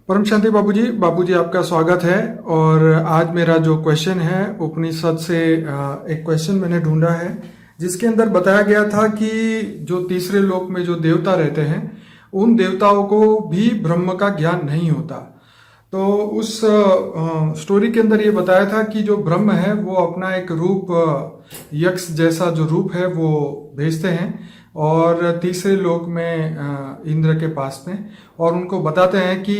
परम शांति बाबूजी आपका स्वागत है। और आज मेरा जो क्वेश्चन है उपनिषद से एक क्वेश्चन मैंने ढूंढा है जिसके अंदर बताया गया था कि जो तीसरे लोक में जो देवता रहते हैं उन देवताओं को भी ब्रह्म का ज्ञान नहीं होता। तो उस स्टोरी के अंदर ये बताया था कि जो ब्रह्म है वो अपना एक रूप यक्ष जैसा जो रूप है वो भेजते हैं और तीसरे लोक में इंद्र के पास में, और उनको बताते हैं कि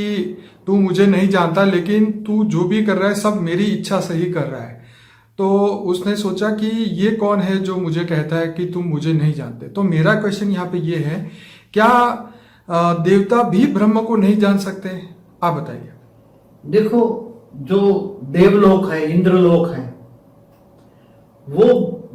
तू मुझे नहीं जानता लेकिन तू जो भी कर रहा है सब मेरी इच्छा से ही कर रहा है। तो उसने सोचा कि ये कौन है जो मुझे कहता है कि तुम मुझे नहीं जानते। तो मेरा क्वेश्चन यहाँ पे ये है, क्या देवता भी ब्रह्म को नहीं जान सकते? आप बताइए। देखो, जो देवलोक है, इंद्रलोक है, वो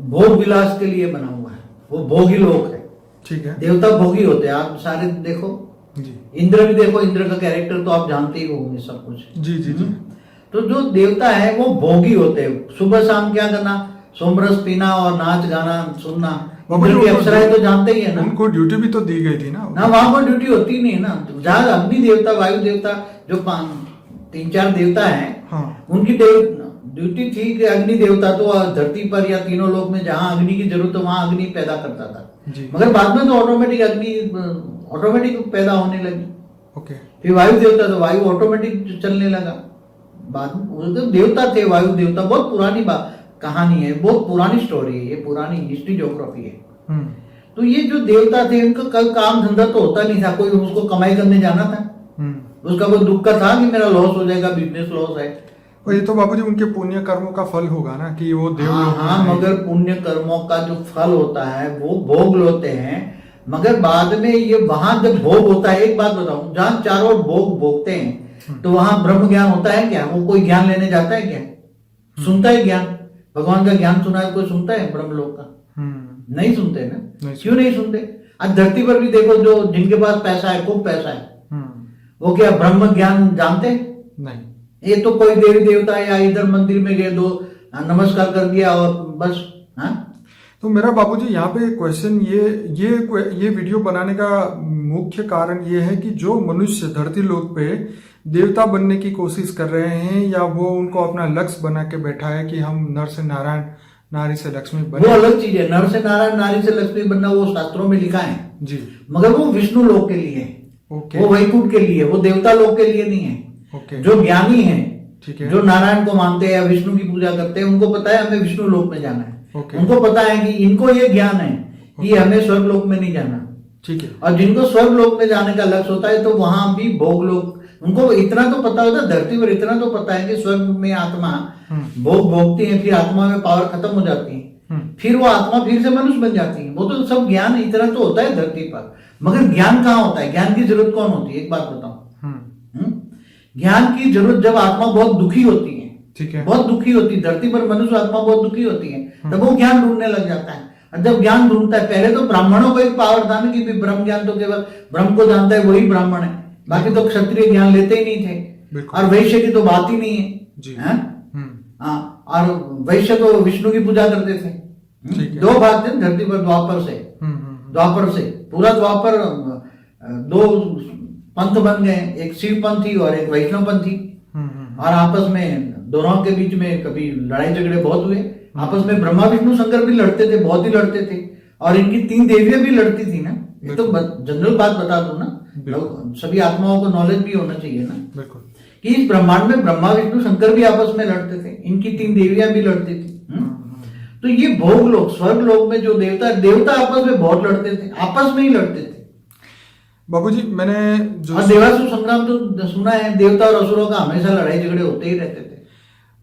भोग विलास के लिए बना हुआ है, वो भोगी लोक है। ठीक है। देवता भोगी होते हैं, आप सारे देखो जी। इंद्र भी देखो, इंद्र का कैरेक्टर तो आप जानते ही होंगे सब कुछ। जी जी जी। तो जो देवता है वो भोगी होते हैं। सुबह शाम क्या करना, सोमरस पीना और नाच गाना सुनना। इंद्र की अप्सराएं तो जानते ही है ना। उनको ड्यूटी भी तो दी गई थी ना। वहां पर ड्यूटी होती नहीं है ना। जहाँ अग्नि देवता, वायु देवता, जो 3-4 देवता हैं, हाँ। उनकी ड्यूटी थी कि अग्नि देवता तो धरती पर या तीनों लोक में जहां अग्नि की जरूरत है वहां अग्नि पैदा करता था। मगर बाद में तो ऑटोमेटिक पैदा होने लगी। ओके। फिर वायु देवता, तो वायु ऑटोमेटिक चलने लगा। बाद में वो तो देवता थे, वायु देवता। बहुत पुरानी कहानी है, बहुत पुरानी स्टोरी है, ये पुरानी हिस्ट्री ज्योग्राफी है। तो ये जो देवता थे उनका कल काम धंधा तो होता नहीं था, कोई उसको कमाई करने जाना था। उसका कोई दुख का था कि मेरा लॉस हो जाएगा, बिजनेस लॉस है। और ये तो बाबूजी उनके पुण्य कर्मों का फल होगा ना कि वो देव। हाँ, मगर पुण्य कर्मों का जो फल होता है वो भोग होते हैं। मगर बाद में ये वहां जब भोग होता है, एक बात बताऊं, जहां चारों ओर भोग भोगते हैं तो वहां ब्रह्म ज्ञान होता है क्या? वो कोई ज्ञान लेने जाता है क्या? सुनता है ज्ञान? भगवान का ज्ञान सुना है कोई सुनता है ब्रह्म लोक का? नहीं सुनते ना। क्यों नहीं सुनते? आज धरती पर भी देखो, जो जिनके पास पैसा है, खूब पैसा है, वो क्या ब्रह्म ज्ञान जानते? नहीं। ये तो कोई देवी देवता या इधर मंदिर में गए, दो नमस्कार कर दिया और बस। हाँ, तो मेरा बाबूजी यहाँ पे क्वेश्चन ये वीडियो बनाने का मुख्य कारण ये है कि जो मनुष्य धरती लोक पे देवता बनने की कोशिश कर रहे हैं या वो उनको अपना लक्ष्य बना के बैठा है कि हम नर से नारायण, नारी से लक्ष्मी बने, वो अलग चीज है। नर से नारायण, नारी से लक्ष्मी बनना वो शास्त्रों में लिखा है जी, मगर वो विष्णु लोक के लिए है। वो वैकुंठ के लिए, वो देवता लोक के लिए नहीं है। जो ज्ञानी है, ठीक है, जो नारायण को मानते हैं या विष्णु की पूजा करते हैं, उनको पता है हमें विष्णु लोक में जाना है। उनको पता है कि इनको ये ज्ञान है कि हमें स्वर्ग लोक में नहीं जाना। ठीक है। और जिनको स्वर्ग लोक में जाने का लक्ष्य होता है तो वहां भी भोग लोक, उनको इतना तो पता होता है, धरती पर इतना तो पता है कि स्वर्ग में आत्मा भोग भोगती है, फिर आत्मा में पावर खत्म हो जाती है, फिर वो आत्मा फिर से मनुष्य बन जाती है। वो तो सब ज्ञान इतना तो होता है धरती पर, मगर ज्ञान कहाँ होता है? ज्ञान की जरूरत कौन होती है? एक बात बताओ। ज्ञान की जरूरत जब आत्मा बहुत दुखी होती है, ठीक है, बहुत दुखी होती है, धरती पर मनुष्य आत्मा बहुत दुखी होती है, तब वो ज्ञान ढूंढने लग जाता है। और जब ज्ञान ढूंढता है, पहले तो ब्राह्मणों को एक पावर था ना कि ब्रह्म ज्ञान तो केवल ब्रह्म को जानता है वही ब्राह्मण है, बाकी तो क्षत्रिय ज्ञान लेते ही नहीं थे। और वैश्य की तो बात ही नहीं है। और वैश्य तो विष्णु की पूजा करते थे। दो भाग थे धरती पर, द्वापर से पूरा द्वापर, दो पंथ बन गए, एक शिव पंथी और एक वैष्णव पंथी। और आपस में दोनों के बीच में कभी लड़ाई झगड़े बहुत हुए। आपस में ब्रह्मा विष्णु शंकर भी लड़ते थे, बहुत ही लड़ते थे। और इनकी 3 देवियां भी लड़ती थी ना। ये तो जनरल बात बता दूं ना, सभी आत्माओं को नॉलेज भी होना चाहिए ना कि इस ब्रह्मांड में ब्रह्मा विष्णु शंकर भी आपस में लड़ते थे, इनकी 3 देवियां भी लड़ती थी। तो ये भोग लोक, स्वर्ग लोक में जो देवता आपस में बहुत लड़ते थे, आपस में ही लड़ते थे बाबूजी। मैंने जो देवासुर संग्राम तो सुना है, देवता और असुरों का हमेशा लड़ाई झगड़े होते ही रहते थे।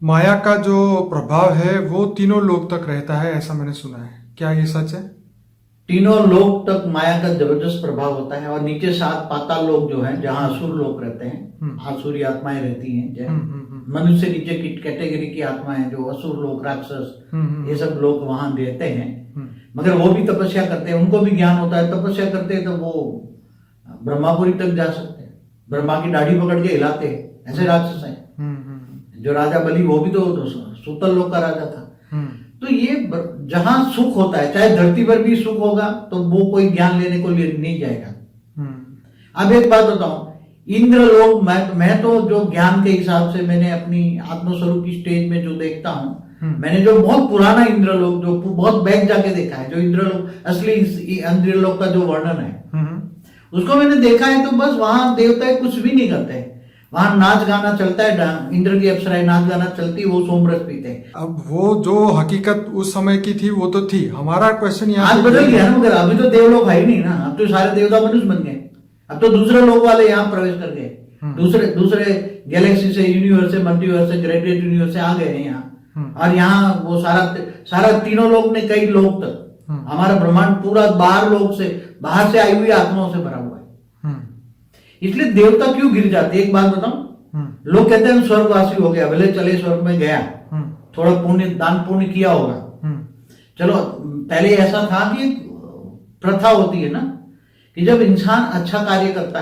माया का जो प्रभाव है वो तीनों लोक तक रहता है, ऐसा मैंने सुना है। क्या ये सच है? तीनों लोक तक माया का जबरदस्त प्रभाव होता है। और नीचे 7 पाताल लोक जो है, जहाँ असुर लोग रहते हैं, आसुरी आत्माएं रहती हैं, मनुष्य नीचे की कैटेगरी की आत्माएं जो असुर लोग, राक्षस, ये सब लोग वहां रहते हैं। मगर वो भी तपस्या करते हैं, उनको भी ज्ञान होता है, तपस्या करते हैं तो वो ब्रह्मापुरी तक जा सकते हैं, ब्रह्मा की दाढ़ी पकड़ के हिलाते हैं, ऐसे राक्षस हैं। जो राजा बलि, वो भी तो सूतल लोक का राजा था। तो ये जहां सुख होता है, चाहे धरती पर भी सुख होगा तो वो कोई ज्ञान लेने को लिए नहीं जाएगा। अब एक बात बताऊं, इंद्र लोग, मैं तो जो ज्ञान के हिसाब से मैंने अपनी आत्मस्वरूप की स्टेज में जो देखता हूँ, मैंने जो बहुत पुराना इंद्रलोक, जो बहुत बैक जाके देखा है, जो इंद्रलोक असली इंद्रलोक का जो वर्णन है उसको मैंने देखा है, तो बस वहां देवता कुछ भी नहीं करते, वहां नाच गाना चलता है, इंद्र की अप्सराएं नाच गाना चलती है, वो सोमरस पीते हैं। अब वो जो हकीकत उस समय की थी वो तो थी। हमारा क्वेश्चन यहाँ आज बदल गया ना, मगर अभी तो देवलोक है ही नहीं ना, अब तो सारे देवता मनुष्य बन गए, अब तो दूसरे लोग वाले यहाँ प्रवेश कर गए, दूसरे गैलेक्सी से, यूनिवर्स से, मल्टीवर्स से, ग्रेट यूनिवर्स से आ गए हैं यहाँ, और यहाँ वो सारा तीनों लोग ने, कई लोग तक, हमारा ब्रह्मांड पूरा बाहर से आई हुई आत्माओं से भरा हुआ है। इसलिए देवता क्यों गिर जाते? एक बात बताऊं, लोग कहते हैं स्वर्गवासी हो गया, भले चले स्वर्ग में गया, थोड़ा पुण्य दान पुण्य किया होगा, चलो पहले ऐसा था कि प्रथा होती है ना कि जब इंसान अच्छा कार्य करता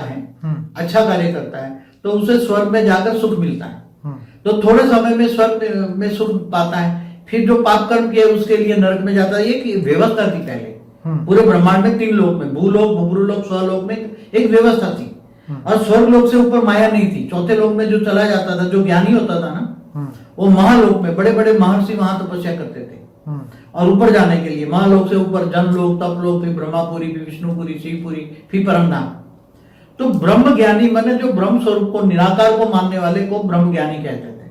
है तो उसे स्वर्ग में जाकर सुख मिलता है, तो थोड़े समय में स्वर्ग में सुख पाता है, फिर जो पाप कर्म किया उसके लिए नरक में जाता है। ये कि व्यवस्था थी पहले पूरे ब्रह्मांड में, 3 लोक में, भूलोक, भूभुलोक, स्वलोक में एक व्यवस्था थी, और स्वर्ग लोक से ऊपर माया नहीं थी। चौथे लोक में जो चला जाता था, जो ज्ञानी होता था ना, वो महालोक में बड़े बड़े महर्षि वहां तपस्या करते थे, और ऊपर जाने के लिए महालोक से ऊपर जनलोक, तपलोक, फिर ब्रह्मापुरी, फिर विष्णुपुरी, शिवपुरी, फिर परमधाम। तो ब्रह्म ज्ञानी माने जो ब्रह्म स्वरूप को, निराकार को मानने वाले को ब्रह्म ज्ञानी कहते थे,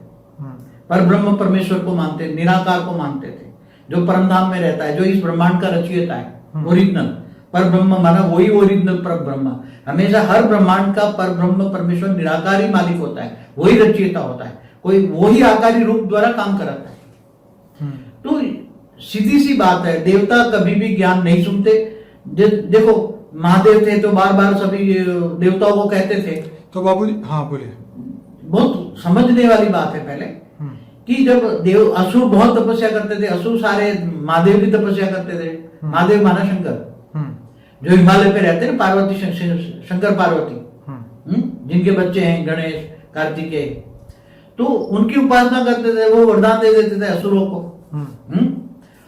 पर ब्रह्म परमेश्वर को मानते, निराकार को मानते थे, जो परमधाम में रहता है, जो इस ब्रह्मांड का रचयिता है, ओरिजिनल पर ब्रह्म माना वही ओरिजिनल पर ब्रह्म। हमेशा हर ब्रह्मांड का पर ब्रह्म परमेश्वर निराकारी मालिक होता है, वही रचयिता होता है, कोई वही आकारी रूप द्वारा काम कराता है। तो सीधी सी बात है, देवता कभी भी ज्ञान नहीं सुनते। देखो महादेव थे तो बार बार सभी देवताओं को कहते थे। तो बाबूजी, हाँ बोलिए। बहुत समझने वाली बात है पहले कि जब देव असुर बहुत तपस्या करते थे, असुर सारे महादेव की तपस्या करते थे। महादेव माना शंकर, जो हिमालय पे रहते हैं, पार्वती, शंकर पार्वती, जिनके बच्चे हैं गणेश, कार्तिकेय, तो उनकी उपासना करते थे, वो वरदान दे देते थे असुरों को।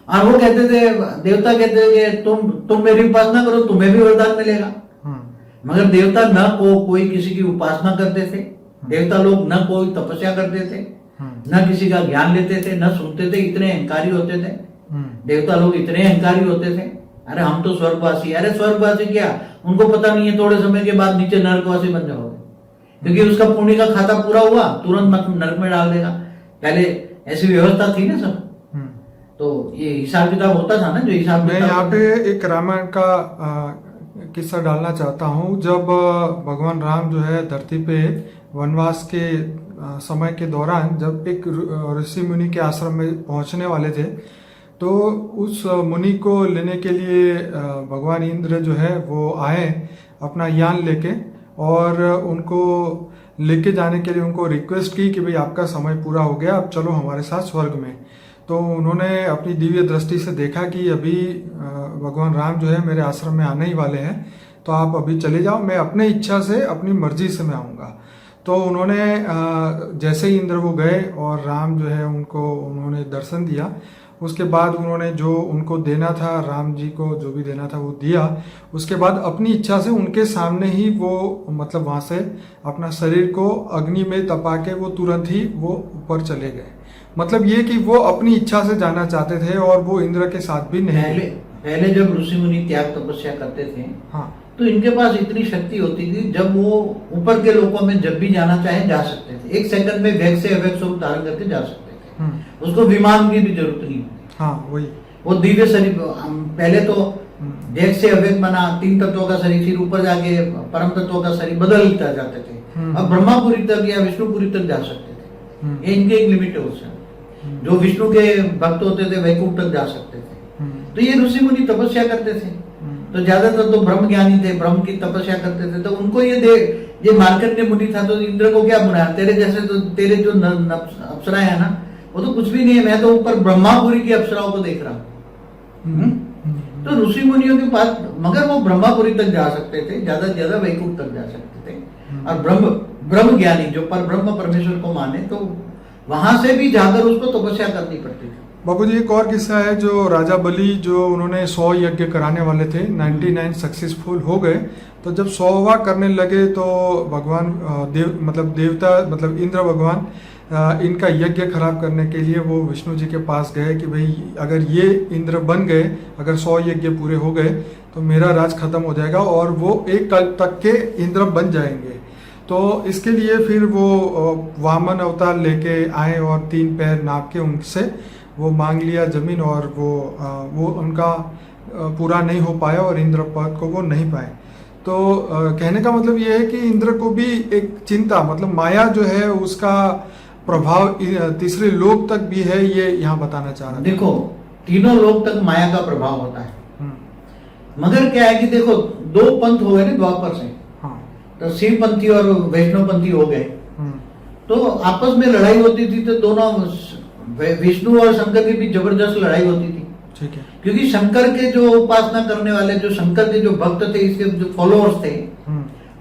और वो कहते थे, देवता कहते थे कि तुम मेरी उपासना करो, तुम्हें भी वरदान मिलेगा। मगर देवता न कोई किसी की उपासना करते थे, देवता लोग न कोई तपस्या करते थे, न किसी का ज्ञान लेते थे, न सुनते थे, इतने अहंकारी होते थे देवता लोग, इतने अहंकारी होते थे। अरे हम तो स्वर्गवासी, अरे स्वर्गवासी क्या, उनको पता नहीं है थोड़े समय के बाद नीचे नरकवासी बन जाओगे, क्योंकि उसका पुण्य का खाता पूरा हुआ, तुरंत नरक में डाल देगा। पहले ऐसी व्यवस्था थी ना सब, तो ये हिसाब किताब होता था ना, जो हिसाब। मैं यहाँ पे एक रामायण का किस्सा डालना चाहता हूँ। जब भगवान राम जो है धरती पे वनवास के समय के दौरान जब एक ऋषि मुनि के आश्रम में पहुंचने वाले थे, तो उस मुनि को लेने के लिए भगवान इंद्र जो है वो आए अपना यान लेके, और उनको लेके जाने के लिए उनको रिक्वेस्ट की कि भाई आपका समय पूरा हो गया, अब चलो हमारे साथ स्वर्ग में। तो उन्होंने अपनी दिव्य दृष्टि से देखा कि अभी भगवान राम जो है मेरे आश्रम में आने ही वाले हैं, तो आप अभी चले जाओ, मैं अपने इच्छा से, अपनी मर्जी से मैं आऊँगा। तो उन्होंने जैसे ही इंद्र वो गए और राम जो है उन्होंने दर्शन दिया, उसके बाद उन्होंने जो उनको देना था, राम जी को जो भी देना था वो दिया। उसके बाद अपनी इच्छा से उनके सामने ही वो मतलब वहाँ से अपना शरीर को अग्नि में तपा के वो तुरंत ही वो ऊपर चले गए। मतलब ये कि वो अपनी इच्छा से जाना चाहते थे और वो इंद्र के साथ भी नहीं। पहले जब ऋषि मुनि त्याग तपस्या करते थे, हाँ, तो इनके पास इतनी शक्ति होती थी, जब वो ऊपर के लोकों में जब भी जाना चाहे जा सकते थे, 1 सेकंड में वेग से अवेग स्वरूप धारण करके जा सकते थे। उसको विमान की भी जरूरत नहीं। हाँ, वही वो दिव्य शरीर, पहले तो वेग से अवेग बना 3 तत्वों का शरीर, फिर ऊपर जाके परम तत्वों का शरीर बदलता जाते थे। अब ब्रह्मापुरी तक या विष्णुपुरी तक जा सकते थे। ये इनके एक लिमिट है। उससे जो विष्णु के भक्त होते थे वैकुंठ तक जा सकते थे। तो ये ऋषि मुनि तपस्या करते थे, तो ज्यादातर तो ब्रह्म ज्ञानी थे, ब्रह्म की तपस्या करते थे। तो उनको ये मार्कंडेय मुनि था, तो इंद्र को क्या बुलाया, तेरे जैसे तो तेरे जो अप्सराएं है ना, वो तो कुछ भी नहीं है, मैं तो ऊपर ब्रह्मापुरी की अप्सराओं को देख रहा हूँ। तो ऋषि मुनियों के पास, मगर वो ब्रह्मापुरी तक जा सकते थे, ज्यादा से ज्यादा वैकुंठ तक जा सकते थे। और ब्रह्म ज्ञानी जो पर ब्रह्म परमेश्वर को माने, तो वहां से भी जाकर उसको तपस्या करनी पड़ती थी। बाबूजी, एक और किस्सा है, जो राजा बलि जो उन्होंने 100 यज्ञ कराने वाले थे, 99 सक्सेसफुल हो गए, तो जब 100वां करने लगे तो भगवान देवता मतलब इंद्र भगवान इनका यज्ञ खराब करने के लिए वो विष्णु जी के पास गए कि भाई अगर ये इंद्र बन गए, अगर 100 यज्ञ पूरे हो गए तो मेरा राज खत्म हो जाएगा और वो एक कल्प तक के इंद्र बन जाएंगे। तो इसके लिए फिर वो वामन अवतार लेके आए और 3 पैर नाप के उनसे वो मांग लिया जमीन, और वो उनका पूरा नहीं हो पाया और इंद्र पद को वो नहीं पाए। तो कहने का मतलब ये है कि इंद्र को भी एक चिंता, मतलब माया जो है उसका प्रभाव तीसरे लोक तक भी है, ये यहाँ बताना चाह रहा हूँ। देखो, तीनों लोक तक माया का प्रभाव होता है, मगर क्या है कि देखो 2 पंथ हो गए ना द्वापर से। हाँ। तो शिव पंथी और वैष्णव पंथी हो गए, तो आपस में लड़ाई होती थी, तो दोनों विष्णु और शंकर के बीच जबरदस्त लड़ाई होती थी। ठीक है। क्योंकि शंकर के जो उपासना करने वाले, जो शंकर के जो भक्त थे, इसके जो फॉलोअर्स थे,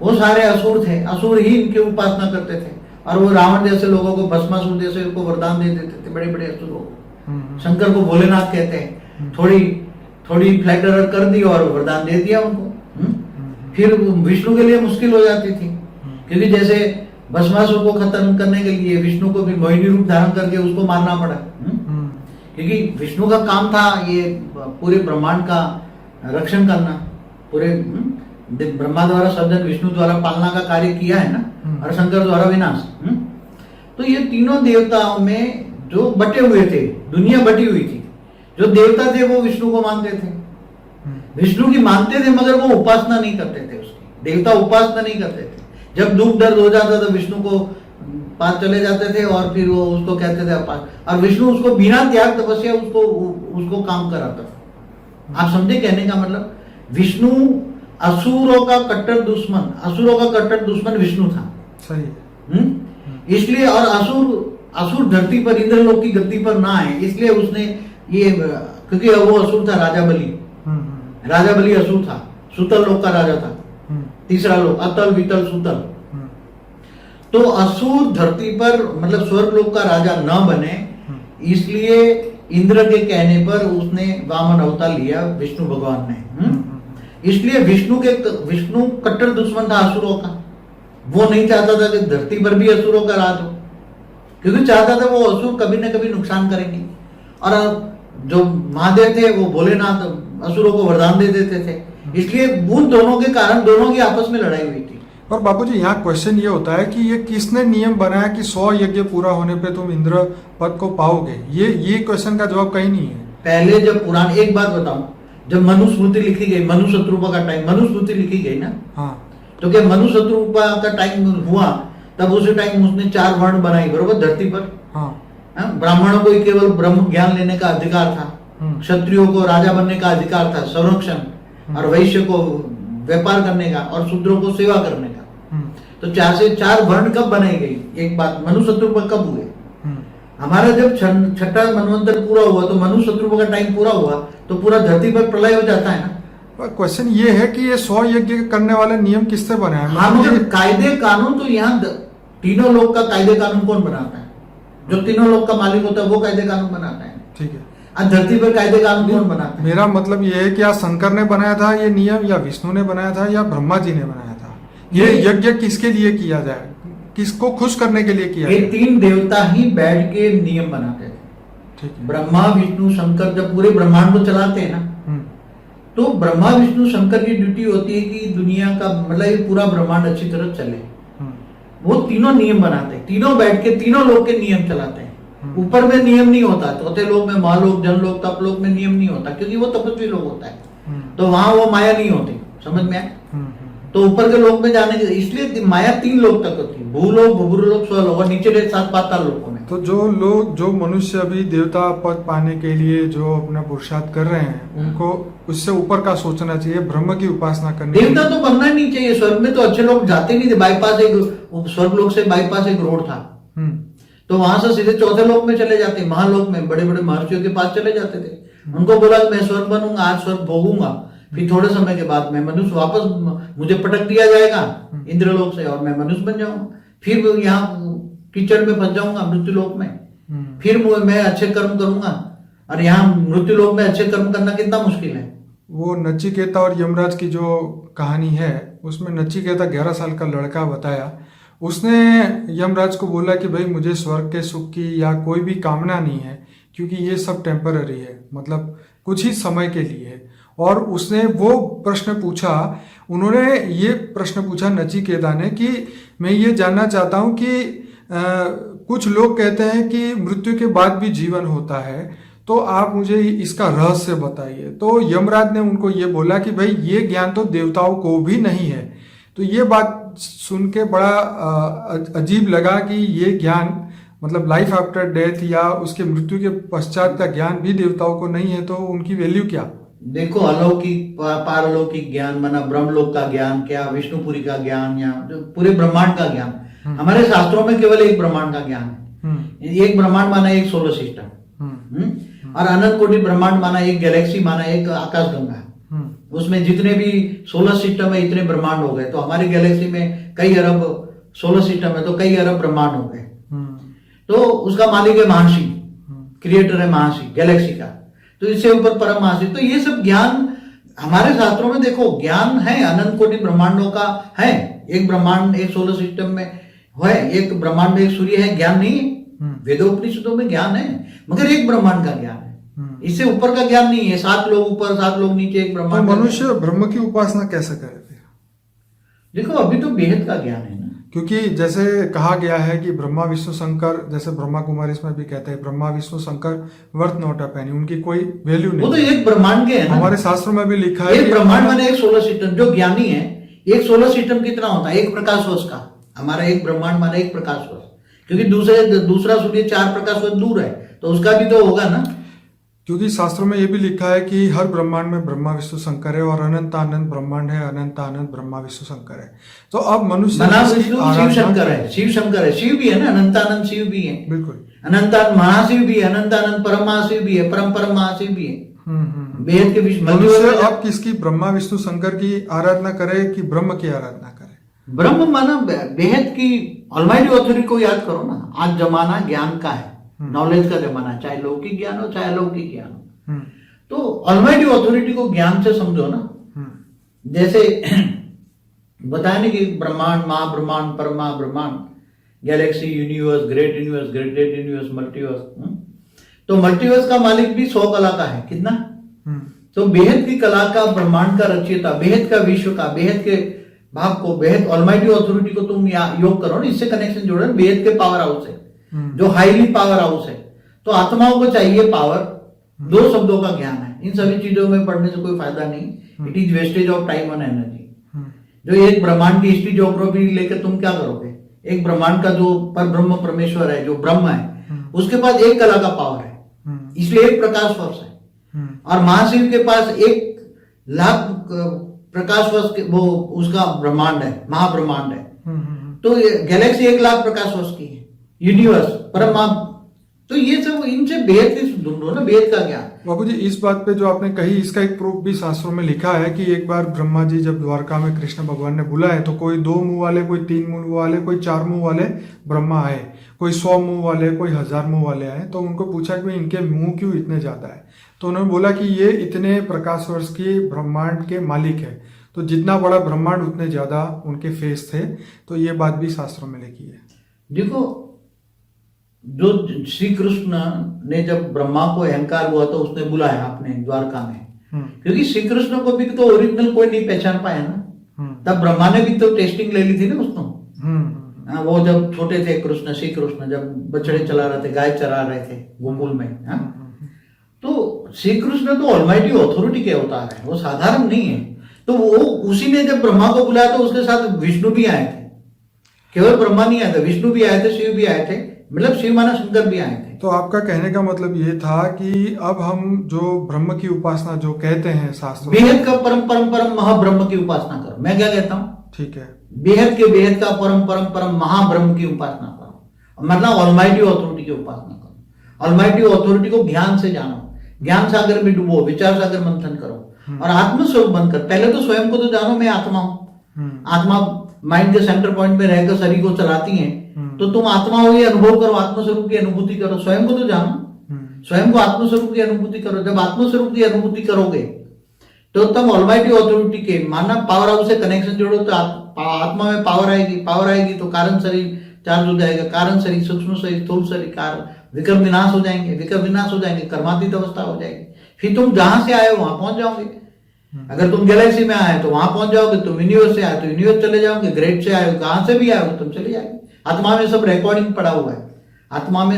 वो सारे असुर थे। असुर ही इनकी उपासना करते थे, और वो रावण जैसे लोगों को, भस्मासुर जैसे उनको वरदान दे देते थे, बड़े बड़े असुरों को। शंकर को भोलेनाथ कहते हैं। थोड़ी फ्लैटरर कर दी और वरदान दे दिया उनको। फिर विष्णु के लिए मुश्किल हो जाती थी, क्योंकि जैसे भस्मासुर को खत्म करने के लिए विष्णु को भी मोहिनी रूप धारण करके उसको मारना पड़ा, क्योंकि विष्णु का काम था ये पूरे ब्रह्मांड का रक्षण करना। पूरे ब्रह्मा द्वारा सर्जन, विष्णु द्वारा पालना का कार्य किया है ना, और शंकर द्वारा विनाश। तो ये तीनों देवताओं में जो बटे हुए थे, दुनिया बटी हुई थी। जो देवता थे वो विष्णु को मानते थे, विष्णु की मानते थे, मगर वो उपासना नहीं करते थे उसकी। देवता उपासना नहीं करते थे। जब दुख दर्द हो जाता तो विष्णु को पास चले जाते थे, और फिर वो उसको कहते थे अपास, और विष्णु उसको बिना त्याग तपस्या उसको काम कराता था। आप समझे कहने का मतलब? विष्णु असुरों का कट्टर दुश्मन विष्णु था। सही। इसलिए, और असुर धरती पर, इंद्रलोक की धरती पर ना आए, इसलिए उसने ये, क्योंकि वो असुर था राजा बलि असुर था, सुतल लोक का राजा था। तीसरा लोक, अतल वितल सुतल। तो असुर धरती पर, मतलब स्वर्ग लोक का राजा न बने, इसलिए इंद्र के कहने पर उसने वामन अवतार लिया विष्णु भगवान ने। इसलिए विष्णु कट्टर दुश्मन था असुरों का। वो नहीं चाहता था कि धरती पर भी असुरों का राज हो, क्योंकि चाहता था वो असुर कभी न कभी नुकसान करेंगे। और जो महादेव थे वो भोलेनाथ असुरों को वरदान दे देते थे, इसलिए उन दोनों के कारण दोनों की आपस में लड़ाई हुई थी। और बापूजी यहाँ क्वेश्चन ये होता है कि ये किसने नियम बनाया कि 100 यज्ञ पूरा होने पे तुम इंद्र पद को पाओगे? ये क्वेश्चन का जवाब कहीं नहीं है। पहले जब पुराण, एक बात बताऊं, जब मनुस्मृति लिखी गई, मनुशत्रुपा का टाइम, मनुस्मृति लिखी गई ना, हाँ, तो क्या मनुशत्रुपा का टाइम हुआ, तब उसी टाइम उसने 4 वर्ण बनाई, बरोबर, धरती पर। हाँ। ब्राह्मणों को केवल ब्रह्म ज्ञान लेने का अधिकार था, क्षत्रियों को राजा बनने का अधिकार था, संरक्षण, और वैश्य को व्यापार करने का, और शूद्रों को सेवा करने का। तो 4 से 4 वर्ण कब बनाई गई? एक बात, मनुशत्रुपा कब हुए? हमारा जब 6ठा मनवंतर पूरा हुआ, तो मनुशत्रुपा का टाइम पूरा हुआ, तो पूरा धरती पर प्रलय हो जाता है ना। क्वेश्चन ये है कि ये 100 यज्ञ करने वाले नियम किससे बनाए? हाँ, मगर कायदे कानून तो यहाँ तीनों लोग का कायदे कानून कौन बनाता है? जो तीनों लोग का मालिक होता है वो कायदे कानून बनाता है। ठीक है। आज धरती पर कायदे कानून कौन बनाता है? मेरा मतलब ये है कि या शंकर ने बनाया था ये नियम, या विष्णु ने बनाया था, या ब्रह्मा जी ने बनाया था? ये यज्ञ किसके लिए किया जाए, किसको खुश करने के लिए किया? ये 3 देवता ही बैठ के नियम बनाते थे। ठीक है। ब्रह्मा विष्णु शंकर जब पूरे ब्रह्मांड को चलाते हैं ना, तो ब्रह्मा विष्णु शंकर की ड्यूटी होती है कि दुनिया का, मतलब ये पूरा ब्रह्मांड अच्छी तरह चले। वो तीनों नियम बनाते हैं, तीनों बैठ के तीनों लोग के नियम चलाते हैं। ऊपर में नियम नहीं होता, चौथे लोग में, महालोक, जनलोक, तपलोक में नियम नहीं होता, क्योंकि वो तपस्वी लोग होता है, तो वहां वो माया नहीं होती। समझ में आया? तो ऊपर के लोक में जाने के, इसलिए माया 3 लोक तक होती है, भूलोक, भूलोक, स्वलोक, और नीचे 7 पाताल लोकों में। तो जो मनुष्य अभी देवता पद पाने के लिए जो अपना पुरुषार्थ कर रहे हैं, उनको उससे ऊपर का सोचना चाहिए, ब्रह्म की उपासना करनी। देवता तो बनना ही नहीं चाहिए। स्वर्ग में तो अच्छे लोग जाते नहीं थे, बाईपास एक स्वर्ग लोक से बाईपास एक रोड था, तो वहां से सीधे चौथे लोक में चले जाते, महालोक में, बड़े बड़े महर्षियों के पास चले जाते थे। उनको बोला मैं स्वर्ग बनूंगा, आज स्वर्ग भोगूंगा, फिर थोड़े समय के बाद मैं मनुष्य, वापस मुझे पटक दिया जाएगा इंद्रलोक से, और मैं मनुष्य बन जाऊंगा, फिर यहाँ कीचड़ में फंस जाऊंगा मृत्यु लोक में, फिर मैं अच्छे कर्म करूंगा। और यहाँ मृत्यु लोक में अच्छे कर्म करना कितना मुश्किल है, वो नचिकेता और यमराज की जो कहानी है उसमें नचिकेता 11 साल का लड़का बताया, उसने यमराज को बोला कि भाई मुझे स्वर्ग के सुख की या कोई भी कामना नहीं है, क्योंकि ये सब टेम्पररी है, मतलब कुछ ही समय के लिए है। और उसने वो प्रश्न पूछा, उन्होंने ये प्रश्न पूछा नचिकेता ने कि मैं ये जानना चाहता हूँ कि कुछ लोग कहते हैं कि मृत्यु के बाद भी जीवन होता है, तो आप मुझे इसका रहस्य बताइए। तो यमराज ने उनको ये बोला कि भाई ये ज्ञान तो देवताओं को भी नहीं है। तो ये बात सुन के बड़ा अजीब लगा कि ये ज्ञान, मतलब लाइफ आफ्टर डेथ या उसके मृत्यु के पश्चात का ज्ञान भी देवताओं को नहीं है, तो उनकी वैल्यू क्या? देखो, अलौकिक पारलौकिक ज्ञान माना ब्रह्मलोक का ज्ञान, क्या विष्णुपुरी का ज्ञान या पूरे ब्रह्मांड का ज्ञान, हमारे शास्त्रों में केवल एक ब्रह्मांड का ज्ञान है। एक ब्रह्मांड माना एक सोलर सिस्टम, और अनंत कोटि ब्रह्मांड माना एक गैलेक्सी, माना एक आकाशगंगा। उसमें जितने भी सोलर सिस्टम है इतने ब्रह्मांड हो गए। तो हमारी गैलेक्सी में कई अरब सोलर सिस्टम है, तो कई अरब ब्रह्मांड हो गए। तो उसका मालिक है महर्षि, क्रिएटर है महर्षि गैलेक्सी का। तो इससे ऊपर परम महर्षि। तो ये सब ज्ञान हमारे शास्त्रों में देखो ज्ञान है, अनंत कोटि ब्रह्मांडों का है। एक ब्रह्मांड एक सोलर सिस्टम में है, एक ब्रह्मांड में एक सूर्य है, ज्ञान नहीं है? वेदोपनिषदों में ज्ञान है, मगर एक ब्रह्मांड का ज्ञान है, इससे ऊपर का ज्ञान नहीं है। 7 लोग ऊपर 7 लोग नीचे, एक ब्रह्मांड। तो मनुष्य ब्रह्म की उपासना कैसे करे? देखो, अभी तो बेहद का ज्ञान है ना, क्योंकि जैसे कहा गया है कि ब्रह्मा विष्णु शंकर, जैसे ब्रह्मा कुमारी इसमें भी कहते हैं Brahma Vishnu Shankar worth not a penny, उनकी कोई वैल्यू नहीं। वो तो एक ब्रह्मांड के है ना, हमारे शास्त्रों में भी लिखा है। एक ब्रह्मांड माने एक सोलर सिस्टम। जो ज्ञानी है, एक सोलर सिस्टम कितना होता है? एक प्रकाश वर्ष का। हमारा एक ब्रह्मांड माने एक प्रकाश वर्ष, क्योंकि दूसरा सूर्य 4 प्रकाश वर्ष दूर है, तो उसका भी तो होगा ना। क्योंकि शास्त्रों में ये भी लिखा है कि हर ब्रह्मांड में ब्रह्मा विष्णु शंकर है, और अनंत अनंत ब्रह्मांड है, अनंत अनंत ब्रह्मा विष्णु शंकर है। तो अब मनुष्य शिव शंकर है, शिव शंकर है, शिव भी है ना, अनंत अनंत शिव भी है, बिल्कुल अनंत महाशिव भी है, अनंत अनंत परम महाशिव भी है, परम परम महाशिव भी है। बेहद के बीच मनुष्य अब किसकी, ब्रह्मा विष्णु शंकर की आराधना करे कि ब्रह्म की आराधना करे? ब्रह्म माना बेहद की ऑलमाइटी ऑथोरिटी को याद करो ना। आज जमाना ज्ञान का है, नॉलेज का जमाना, चाहे लौकिक ज्ञान हो चाहे अलौकिक ज्ञान हो। तो ऑलमाइटी ऑथोरिटी को ज्ञान से समझो ना। जैसे बताया नहीं कि ब्रह्मांड, महाब्रह्मांड, परमा ब्रह्मांड, Galaxy, universe, great universe, great universe, multiverse. तो मल्टीवर्स का मालिक भी 100 कला का है। कितना? तो बेहद की कला का, ब्रह्मांड का रचयिता, बेहद का विश्व का, बेहद के भाव को, बेहद ऑलमाइटी ऑथोरिटी को तुम योग करो ना, इससे कनेक्शन जोड़ो। बेहद के पावर हाउस है, जो हाईली पावर हाउस है। तो आत्माओं को चाहिए पावर। 2 शब्दों का ज्ञान है। इन सभी चीजों में पढ़ने से कोई फायदा नहीं। It is wastage of time and energy. जो एक ब्रह्मांड की हिस्ट्री ज्योग्राफी लेकर तुम क्या करोगे? एक ब्रह्मांड का जो पर ब्रह्म परमेश्वर है, जो ब्रह्म है, उसके पास 1 कला का पावर है, इसलिए 1 प्रकाश वर्ष है। और महाशिव के पास 1 लाख प्रकाश वर्ष वो उसका ब्रह्मांड है, महाब्रह्मांड है। तो गैलेक्सी 1 लाख प्रकाश वर्ष की है, यूनिवर्स, परम। तो ये सब इनसे बेहद ढूंढो ना, बेहद का ज्ञान। बाबू जी, इस बात पे जो आपने कही, इसका एक प्रूफ भी शास्त्रों में लिखा है कि एक बार ब्रह्मा जी जब द्वारका में कृष्ण भगवान ने बुलाए, तो कोई 2 मुंह वाले, कोई 3 मुंह वाले, कोई 4 मुंह वाले ब्रह्मा आए, कोई 100 मुंह वाले, कोई 1000 मुंह वाले आए। तो उनको पूछा कि इनके मुंह क्यों इतने ज्यादा है? तो उन्होंने बोला कि ये इतने प्रकाश वर्ष की ब्रह्मांड के मालिक है, तो जितना बड़ा ब्रह्मांड उतने ज्यादा उनके फेस थे। तो ये बात भी शास्त्रों में लिखी है। देखो, जो श्री कृष्ण ने जब ब्रह्मा को अहंकार हुआ तो उसने बुलाया अपने द्वारका में, क्योंकि श्री कृष्ण को भी तो ओरिजिनल कोई नहीं पहचान पाया ना। तब ब्रह्मा ने भी तो टेस्टिंग ले ली थी ना उसको। वो जब छोटे थे कृष्ण, श्री कृष्ण जब बछड़े चला रहे थे, गाय चरा रहे थे गोकुल में, तो श्री कृष्ण तो ऑलमाइटी ऑथोरिटी के अवतार है, वो साधारण नहीं है। तो वो उसी ने जब ब्रह्मा को बुलाया तो उसके साथ विष्णु भी आए थे। केवल ब्रह्मा नहीं आए थे, विष्णु भी आए थे, शिव भी आए थे, मतलब शिव माना शंकर भी आए थे। तो आपका कहने का मतलब ये था कि अब हम जो ब्रह्म की उपासना जो कहते हैं शास्त्र, बेहद का परम परम परम महाब्रह्म की उपासना करो। मैं क्या कहता हूँ? ठीक है, बेहद के बेहद का परम परम परम महाब्रह्म की उपासना करो, मतलब ऑलमाइटी ऑथोरिटी की उपासना करो। ऑलमाइटी ऑथोरिटी को ज्ञान से जानो, ज्ञान सागर में डूबो, विचार सागर मंथन करो, और आत्मस्वरूप बनकर पहले तो स्वयं को तो जानो, मैं आत्मा हूं। आत्मा माइंड के सेंटर पॉइंट में रहकर शरीर को चलाती है, तो तुम आत्मा हो ये अनुभव करो, आत्मस्वरूप की अनुभूति करो, स्वयं को तो जानो, स्वयं को आत्मस्वरूप की अनुभूति करो। जब आत्मस्वरूप की अनुभूति करोगे तो तब ऑलमाइटी ऑथोरिटी के मानना पावर हाउस से कनेक्शन जोड़ो तो आत्मा में पावर आएगी तो कारण शरीर चार्ज हो जाएगा, कारण शरीर, सूक्ष्म शरीर, स्थूल शरीर, कारण विक्रम विनाश हो जाएंगे, कर्मातीत अवस्था हो जाएगी। फिर तुम जहां से आए हो वहां पहुंच जाओगे। अगर तुम गैलेक्सी में आए तो वहां पहुंच जाओगे, तुम यूनिवर्स से आए तो यूनिवर्स चले जाओगे, ग्रेड से आए हो, कहां से भी आए हो तुम चले जाओगे। आत्मा में सब रिकॉर्डिंग पड़ा हुआ है। आत्मा में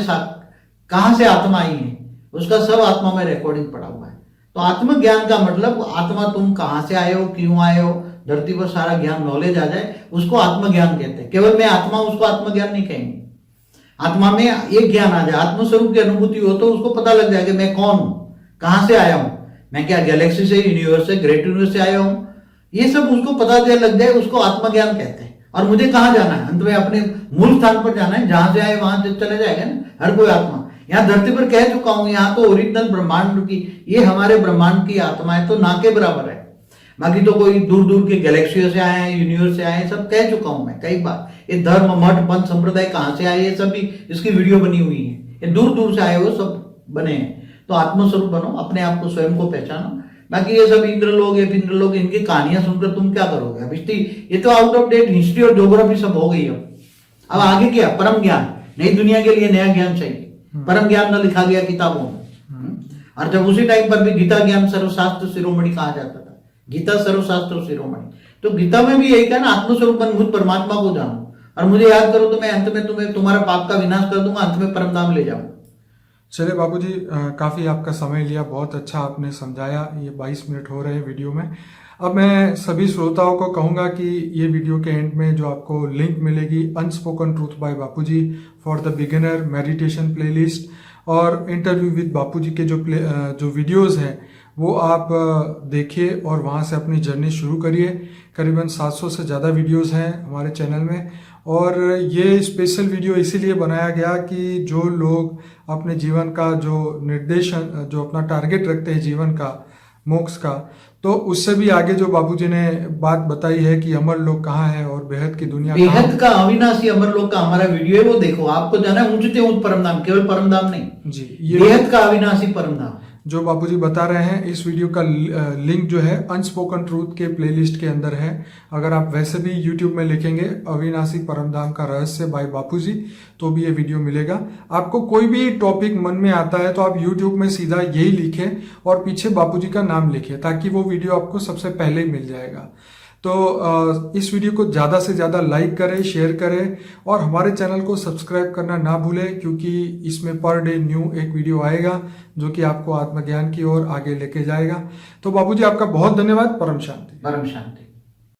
कहां से आत्मा आई है उसका सब आत्मा में रिकॉर्डिंग पड़ा हुआ है। तो आत्मज्ञान का मतलब आत्मा तुम कहां से आए हो, क्यों आए हो, धरती पर सारा ज्ञान नॉलेज आ जाए उसको आत्मज्ञान कहते हैं। केवल मैं आत्मा उसको आत्मज्ञान नहीं कहेंगे। आत्मा में एक ज्ञान आ जाए, आत्मस्वरूप की अनुभूति हो तो उसको पता लग जाए कि मैं कौन हूं, कहां से आया हूं, मैं क्या गैलेक्सी से, यूनिवर्स से, ग्रेट यूनिवर्स से आया हूं, ये सब उसको पता लग जाए उसको आत्मज्ञान कहते हैं। और मुझे कहां जाना है, अंत में अपने मूल स्थान पर जाना है, जहां से आए वहां चले जाएगा ना हर कोई आत्मा। यहाँ धरती पर कह चुका हूं, यहाँ तो ओरिजिनल ब्रह्मांड की, ये हमारे ब्रह्मांड की आत्मा है तो ना के बराबर है। बाकी तो कोई दूर दूर के गैलेक्सियों से आए हैं, यूनिवर्स से आए हैं, सब कह चुका हूं मैं कई बार। ये धर्म, मठ, पंथ, संप्रदाय कहां से आए, ये सब भी इसकी वीडियो बनी हुई है। ये दूर दूर से आए हुए सब बने हैं। तो आत्मस्वरूप बनो, अपने आप को, स्वयं को पहचानो। बाकी ये सब इंद्रलोक, इनकी कहानियां सुनकर तुम क्या करोगे। अब ये तो आउट ऑफ डेट हिस्ट्री और ज्योग्राफी सब हो गई। अब आगे क्या, परम ज्ञान, नई दुनिया के लिए नया ज्ञान चाहिए। परम ज्ञान न लिखा गया किताबों में। और जब उसी टाइम पर भी गीता ज्ञान सर्वशास्त्र शिरोमणि कहा जाता था, गीता सर्वशास्त्र शिरोमणि, तो गीता में भी यही कहा ना, आत्मस्वरूप अनुभूत परमात्मा को जानो और मुझे याद करो तो मैं अंत में तुम्हें तुम्हारा पाप का विनाश कर दूंगा, अंत में परम धाम ले जाऊंगा। चलिए बाबूजी, काफी आपका समय लिया, बहुत अच्छा आपने समझाया। ये 22 मिनट हो रहे हैं वीडियो में। अब मैं सभी श्रोताओं को कहूंगा कि ये वीडियो के एंड में जो आपको लिंक मिलेगी, unspoken truth by Bapuji for the beginner meditation playlist और इंटरव्यू विद बापूजी के जो वीडियोस हैं वो आप देखिए और वहाँ से अपनी जर्नी शुरू करिए। करीबन 700 से ज़्यादा वीडियोस हैं हमारे चैनल में और ये स्पेशल वीडियो इसीलिए बनाया गया कि जो लोग अपने जीवन का जो निर्देशन, जो अपना टारगेट रखते हैं जीवन का, मोक्ष का, तो उससे भी आगे जो बाबूजी ने बात बताई है कि अमर लोक कहाँ है और बेहद की दुनिया, बेहद का अविनाशी अमर लोक का हमारा वीडियो है, वो देखो। आपको जाना है ऊंचते ऊंच परम धाम, केवल परम धाम नहीं जी, ये बेहद का अविनाशी परम धाम जो बाबूजी बता रहे हैं। इस वीडियो का लिंक जो है अनस्पोकन ट्रूथ के प्लेलिस्ट के अंदर है। अगर आप वैसे भी यूट्यूब में लिखेंगे अविनाशी परमधाम का रहस्य बाय बापूजी तो भी ये वीडियो मिलेगा। आपको कोई भी टॉपिक मन में आता है तो आप यूट्यूब में सीधा यही लिखें और पीछे बापूजी का नाम लिखें ताकि वो वीडियो आपको सबसे पहले मिल जाएगा। तो इस वीडियो को ज़्यादा से ज़्यादा लाइक करें, शेयर करें और हमारे चैनल को सब्सक्राइब करना ना भूलें क्योंकि इसमें पर डे न्यू एक वीडियो आएगा जो कि आपको आत्मज्ञान की ओर आगे लेके जाएगा। तो बाबूजी आपका बहुत धन्यवाद। परम शांति। परम शांति।